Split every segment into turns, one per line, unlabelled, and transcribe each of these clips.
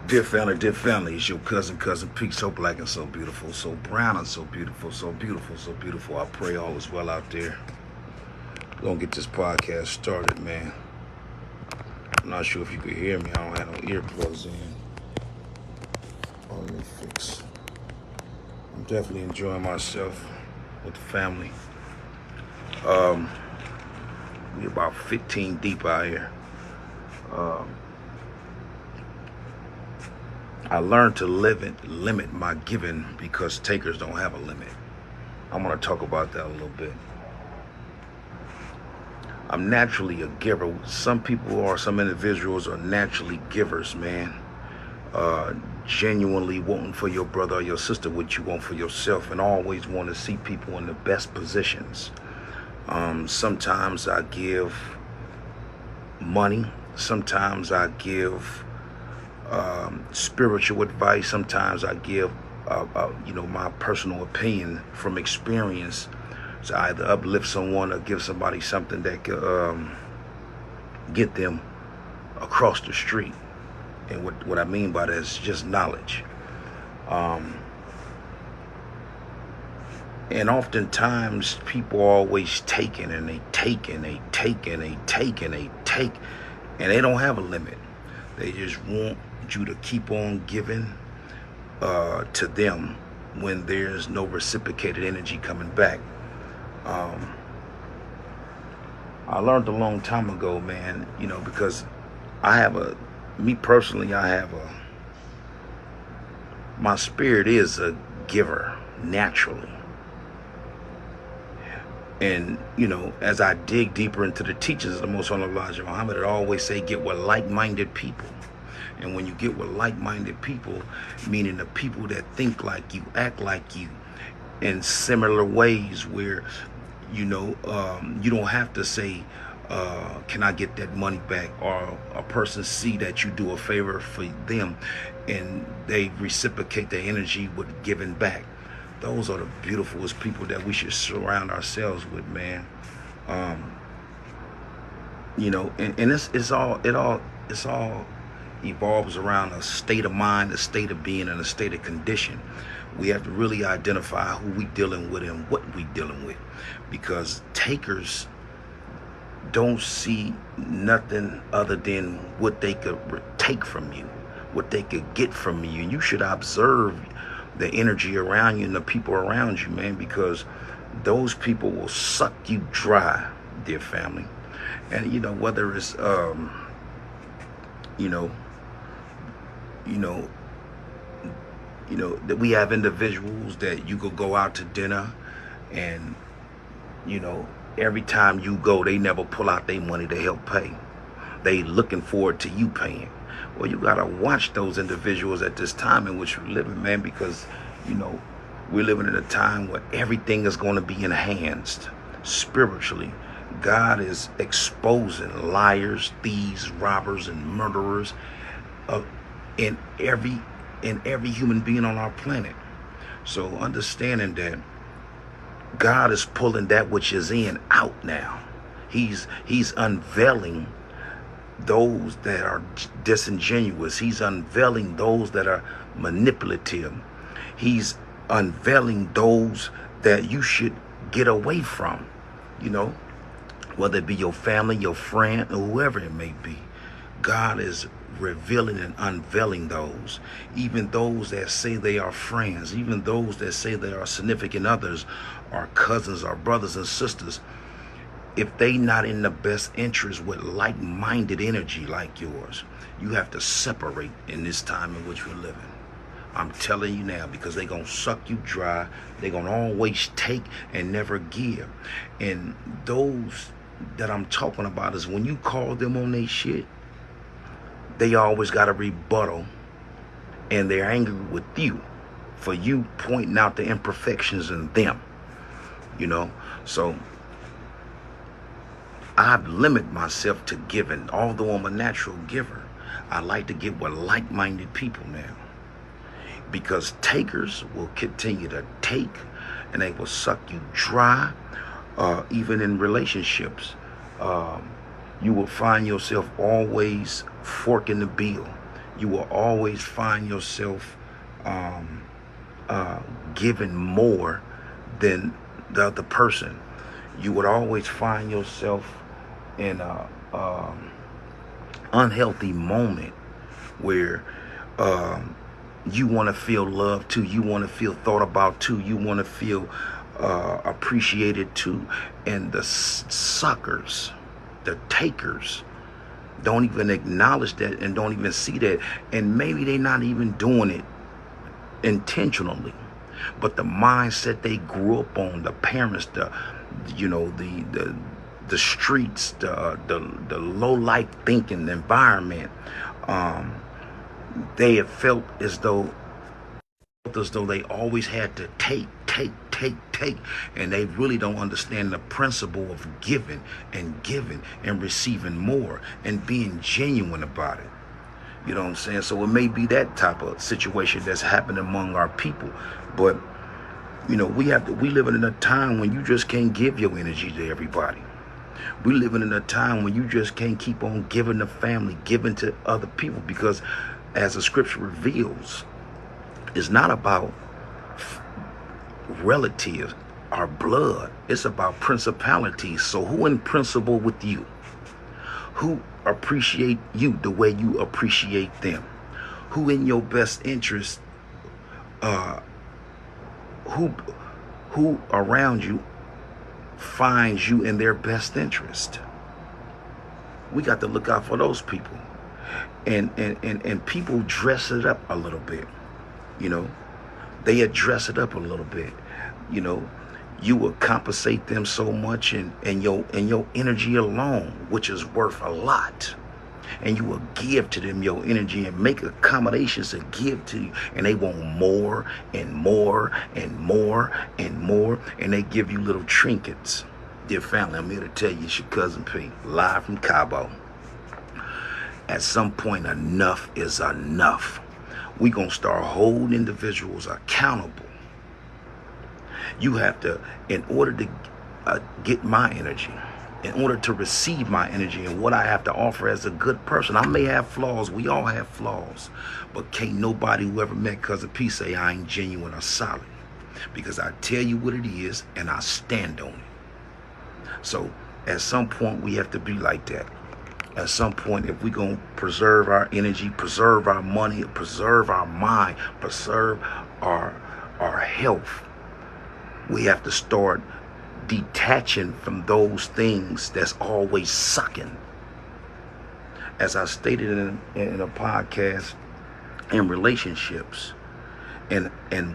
dear family, it's your cousin Pete, so black and so beautiful, so brown and so beautiful, so beautiful, so beautiful. I pray all is well out there. We're gonna get this podcast started, man. I'm not sure if you could hear me. I don't have no earplugs in. Oh, let me fix. I'm definitely enjoying myself with the family. We about 15 deep out here. I learned to limit my giving because takers don't have a limit. I'm going to talk about that a little bit. I'm naturally a giver. Some individuals are naturally givers, man. Genuinely wanting for your brother or your sister what you want for yourself, and always want to see people in the best positions. Sometimes I give money. Sometimes I give spiritual advice. Sometimes I give, my personal opinion from experience to either uplift someone or give somebody something that could get them across the street. And what I mean by that is just knowledge. And oftentimes people are always taking and they take and they take and they take and they take, and they don't have a limit. They just want you to keep on giving to them when there's no reciprocated energy coming back. I learned a long time ago, man, because me personally, my spirit is a giver naturally. And, as I dig deeper into the teachings of the Most Honorable Elijah Muhammad, it always say get with like-minded people. And when you get with like-minded people, meaning the people that think like you, act like you, in similar ways where, you don't have to say, can I get that money back? Or a person see that you do a favor for them and they reciprocate their energy with giving back. Those are the beautifulest people that we should surround ourselves with, man. And it's all evolves around a state of mind, a state of being, and a state of condition. We have to really identify who we dealing with and what we dealing with, because takers don't see nothing other than what they could take from you, what they could get from you. And you should observe the energy around you and the people around you, man, because those people will suck you dry, dear family. And whether it's that we have individuals that you could go out to dinner and every time you go they never pull out their money to help pay. They looking forward to you paying. Well, you gotta watch those individuals at this time in which we're living, man, because we're living in a time where everything is going to be enhanced spiritually. God is exposing liars, thieves, robbers, and murderers in every human being on our planet. So understanding that God is pulling that which is in out now. He's unveiling those that are disingenuous. He's unveiling those that are manipulative. He's unveiling those that you should get away from, whether it be your family, your friend, or whoever it may be. God is revealing and unveiling those, even those that say they are friends, even those that say they are significant others, our cousins, our brothers and sisters. If they not in the best interest with like-minded energy like yours, you have to separate in this time in which we're living. I'm telling you now, because they're going to suck you dry. They're going to always take and never give. And those that I'm talking about is when you call them on their shit, they always got a rebuttal, and they're angry with you for you pointing out the imperfections in them, So I limit myself to giving. Although I'm a natural giver, I like to get with like-minded people now, because takers will continue to take and they will suck you dry. Even in relationships, you will find yourself always forking the bill. You will always find yourself um, giving more than the other person. You would always find yourself in a unhealthy moment where you want to feel loved too. You want to feel thought about too. You want to feel appreciated too. And the suckers, the takers, don't even acknowledge that and don't even see that. And maybe they're not even doing it intentionally. But the mindset they grew up on, the parents, the streets, the low life thinking environment, they have felt as though they always had to take, and they really don't understand the principle of giving and receiving more and being genuine about it. You know what I'm saying? So it may be that type of situation that's happening among our people, but we living in a time when you just can't give your energy to everybody. We living in a time when you just can't keep on giving to family, giving to other people, because as the scripture reveals, it's not about relatives or blood. It's about principalities. So who in principle with you? Who appreciate you the way you appreciate them? Who in your best interest? Who around you finds you in their best interest? We got to look out for those people. And people dress it up a little bit. They address it up a little bit. You will compensate them so much and your energy alone, which is worth a lot. And you will give to them your energy and make accommodations to give to you. And they want more and more and more and more. And they give you little trinkets. Dear family, I'm here to tell you, it's your cousin P, live from Cabo. At some point, enough is enough. We're going to start holding individuals accountable. You have to, in order to get my energy, in order to receive my energy and what I have to offer as a good person. I may have flaws. We all have flaws. But can't nobody who ever met Cousin P say I ain't genuine or solid. Because I tell you what it is and I stand on it. So at some point we have to be like that. At some point, if we're going to preserve our energy, preserve our money, preserve our mind, preserve our health, we have to start detaching from those things that's always sucking. As I stated in a podcast, in relationships, and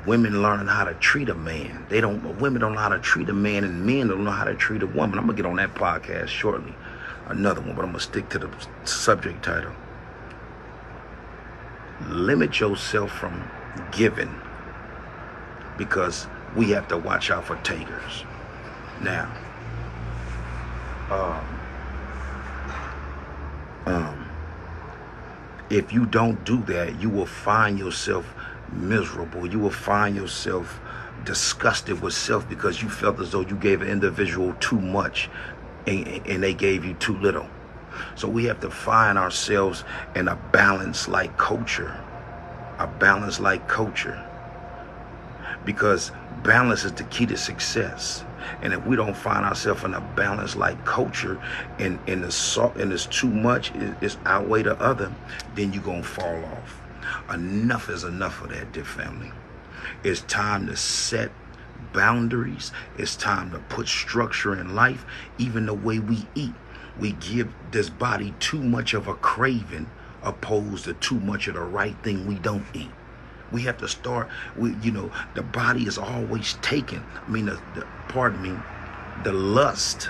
women learning how to treat a man. Women don't know how to treat a man, and men don't know how to treat a woman. I'm gonna get on that podcast shortly, another one, but I'm gonna stick to the subject title. Limit yourself from giving, because we have to watch out for takers. Now, if you don't do that, you will find yourself miserable. You will find yourself disgusted with self because you felt as though you gave an individual too much and they gave you too little. So we have to find ourselves in a balance-like culture. A balance-like culture. Because balance is the key to success. And if we don't find ourselves in a balance-like culture and it's too much, it's outweigh the other, then you're going to fall off. Enough is enough of that, dear family. It's time to set boundaries. It's time to put structure in life. Even the way we eat, we give this body too much of a craving opposed to too much of the right thing we don't eat. We have to start with, the body is always taken. The lust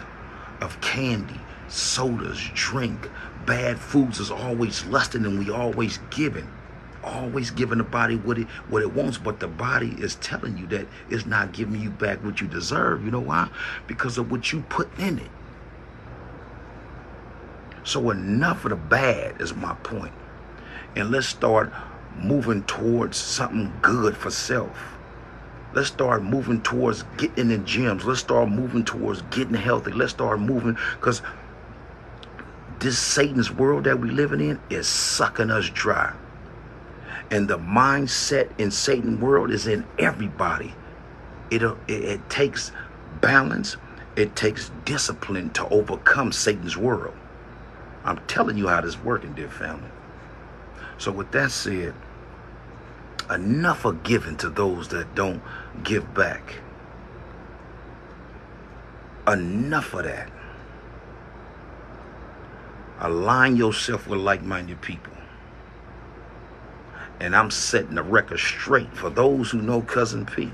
of candy, sodas, drink, bad foods is always lusting, and we always giving the body what it wants. But the body is telling you that it's not giving you back what you deserve. You know why? Because of what you put in it. So enough of the bad is my point. And let's start moving towards something good for self. Let's start moving towards getting in gyms. Let's start moving towards getting healthy. Let's start moving, because this Satan's world that we living in is sucking us dry. And the mindset in Satan's world is in everybody. It takes balance. It takes discipline to overcome Satan's world. I'm telling you how this is working, dear family. So with that said, enough of giving to those that don't give back. Enough of that. Align yourself with like-minded people. And I'm setting the record straight for those who know Cousin P.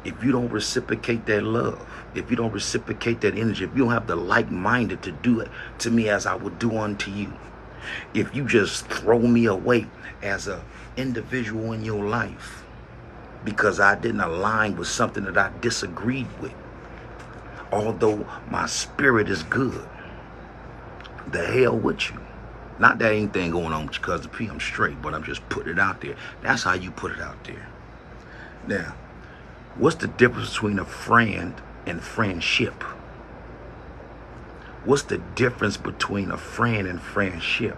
If you don't reciprocate that love, if you don't reciprocate that energy, if you don't have the like-minded to do it to me as I would do unto you, if you just throw me away as an individual in your life because I didn't align with something that I disagreed with, although my spirit is good, the hell with you. Not that anything going on with your Cousin P, I'm straight, but I'm just putting it out there. That's how you put it out there. Now, what's the difference between a friend and friendship? What's the difference between a friend and friendship?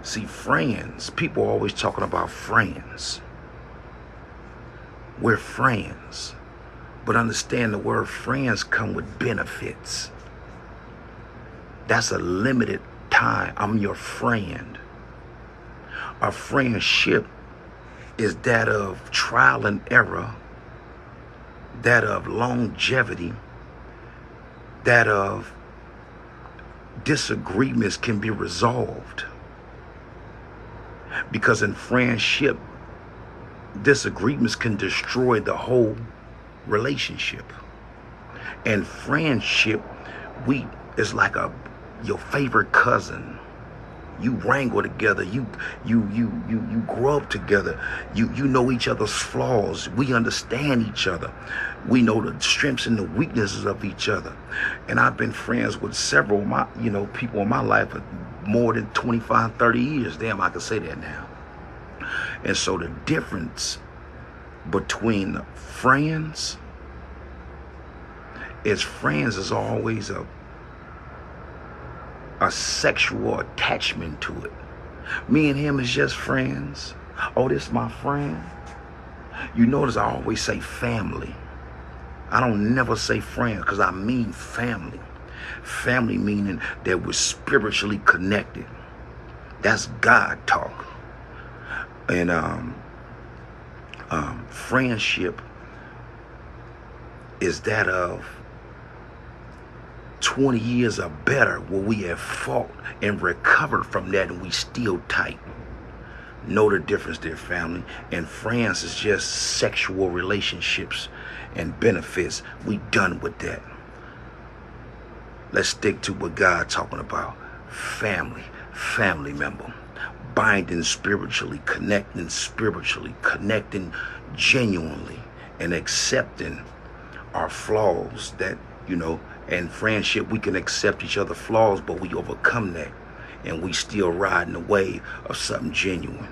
See, friends, people are always talking about friends. We're friends. But understand the word friends come with benefits. That's a limited time. I'm your friend. A friendship is that of trial and error, that of longevity, that of disagreements can be resolved. Because in friendship, disagreements can destroy the whole relationship. And friendship, it's like your favorite cousin. You wrangle together. You grow up together. You know each other's flaws. We understand each other. We know the strengths and the weaknesses of each other. And I've been friends with several of my, people in my life for more than 25, 30 years. Damn, I can say that now. And so the difference between friends is always a sexual attachment to it. Me and him is just friends. Oh, this is my friend. You notice I always say family. I don't never say friends because I mean family. Family meaning that we're spiritually connected. That's God talk. And friendship is that of 20 years or better where we have fought and recovered from that and we still tight. Know the difference there, family. And friends is just sexual relationships and benefits. We done with that. Let's stick to what God talking about. Family member. Binding spiritually, connecting genuinely, and accepting our flaws that, and friendship, we can accept each other's flaws, but we overcome that. And we still riding the wave of something genuine.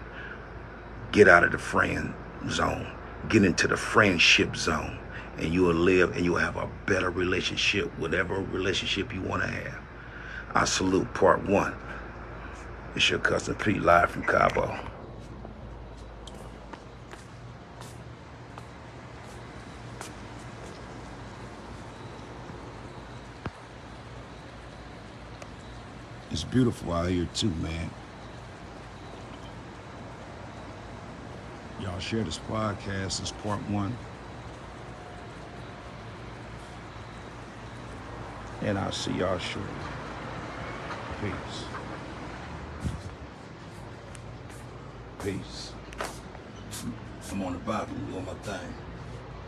Get out of the friend zone. Get into the friendship zone. And you will live and you'll have a better relationship, whatever relationship you want to have. I salute part one. It's your Cousin P, live from Cabo. It's beautiful out here too, man. Y'all share this podcast. It's part one. And I'll see y'all shortly. Peace. Peace. I'm on the balcony doing my thing.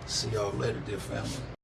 See y'all later, dear family.